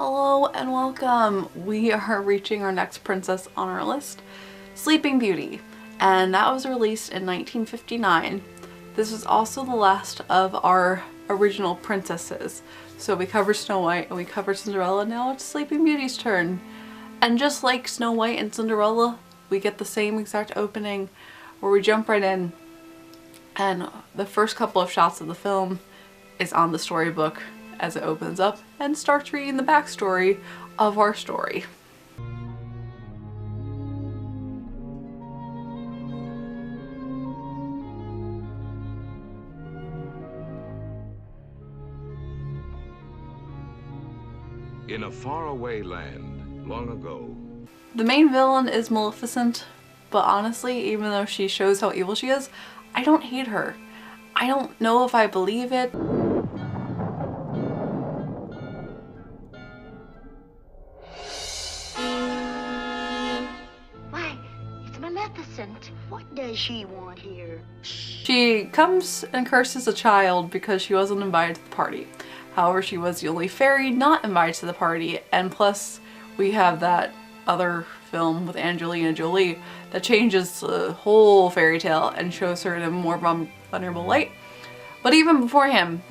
Hello and welcome! We are reaching our next princess on our list, Sleeping Beauty, and that was released in 1959. This was also the last of our original princesses. So we covered Snow White and we covered Cinderella, now it's Sleeping Beauty's turn. And just like Snow White and Cinderella, we get the same exact opening where we jump right in and the first couple of shots of the film is on the storybook as it opens up and starts reading the backstory of our story. In a faraway land, long ago. The main villain is Maleficent, but honestly, even though she shows how evil she is, I don't hate her. I don't know if I believe it. What does she want here? She comes and curses a child because she wasn't invited to the party. However, she was the only fairy not invited to the party, and plus we have that other film with Angelina Jolie that changes the whole fairy tale and shows her in a more vulnerable light. But even before him,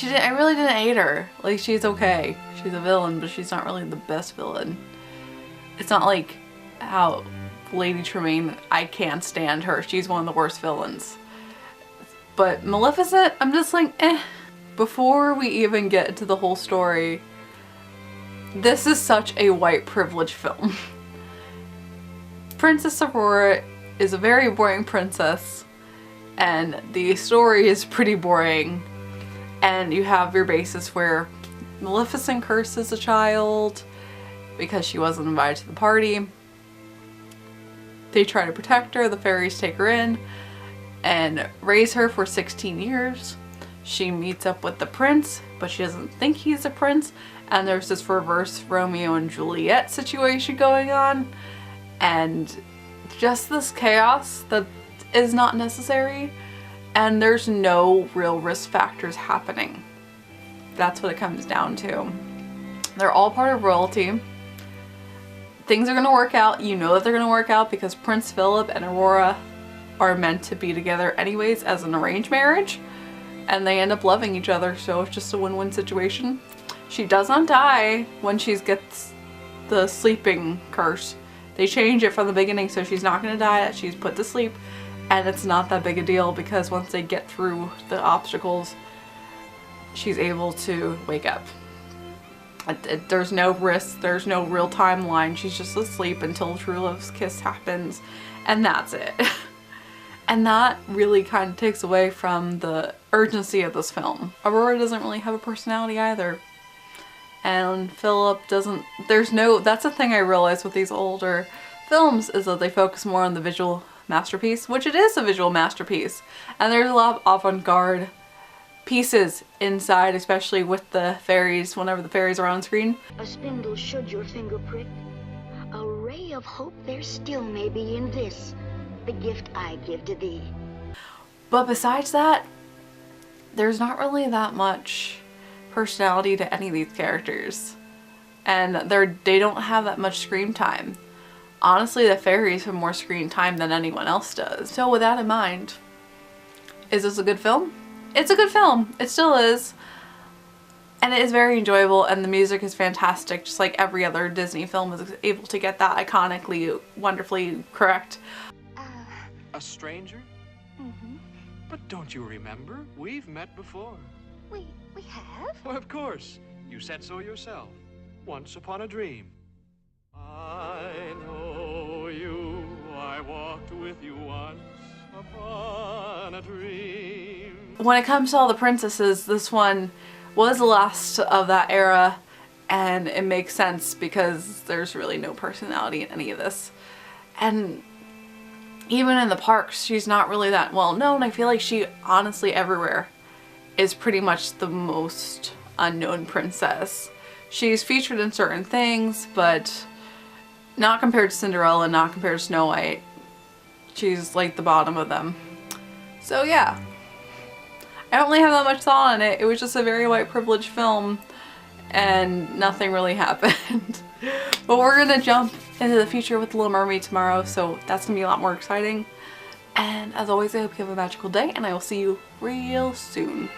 I really didn't hate her. Like, she's okay. She's a villain, but she's not really the best villain. It's not like how Lady Tremaine, I can't stand her. She's one of the worst villains. But Maleficent, I'm just like, eh. Before we even get into the whole story, this is such a white privilege film. Princess Aurora is a very boring princess, and the story is pretty boring. And you have your basis where Maleficent curses a child because she wasn't invited to the party. They try to protect her, the fairies take her in and raise her for 16 years. She meets up with the prince, but she doesn't think he's a prince, and there's this reverse Romeo and Juliet situation going on, and just this chaos that is not necessary, and there's no real risk factors happening. That's what it comes down to. They're all part of royalty. Things are going to work out. You know that they're going to work out because Prince Philip and Aurora are meant to be together anyways as an arranged marriage, and they end up loving each other, so it's just a win-win situation. She does not die when she gets the sleeping curse. They change it from the beginning, so she's not going to die. She's put to sleep, and it's not that big a deal because once they get through the obstacles, she's able to wake up. There's no risk, there's no real timeline. She's just asleep until true love's kiss happens, and that's it. And that really kind of takes away from the urgency of this film. Aurora doesn't really have a personality either. And Philip doesn't, that's the thing I realized with these older films, is that they focus more on the visual masterpiece, which it is a visual masterpiece. And there's a lot of avant-garde pieces inside, especially with the fairies, whenever the fairies are on screen. A spindle should your finger prick. A ray of hope there still may be in this, the gift I give to thee. But besides that, there's not really that much personality to any of these characters. And they don't have that much screen time. Honestly, the fairies have more screen time than anyone else does. So with that in mind, is this a good film? It's a good film. It still is. And it is very enjoyable, and the music is fantastic, just like every other Disney film is able to get that iconically, wonderfully correct. A stranger? Mm-hmm. But don't you remember? We've met before. We have? Well, of course. You said so yourself. Once upon a dream. I know you. I walked with you once upon a dream. When it comes to all the princesses, this one was the last of that era, and it makes sense because there's really no personality in any of this. And even in the parks, she's not really that well known. I feel like she, honestly, everywhere is pretty much the most unknown princess. She's featured in certain things, but not compared to Cinderella, not compared to Snow White. She's like the bottom of them. So yeah, I don't really have that much thought on it. It was just a very white privilege film, and nothing really happened. But we're gonna jump into the future with The Little Mermaid tomorrow, so that's gonna be a lot more exciting. And as always, I hope you have a magical day, and I will see you real soon.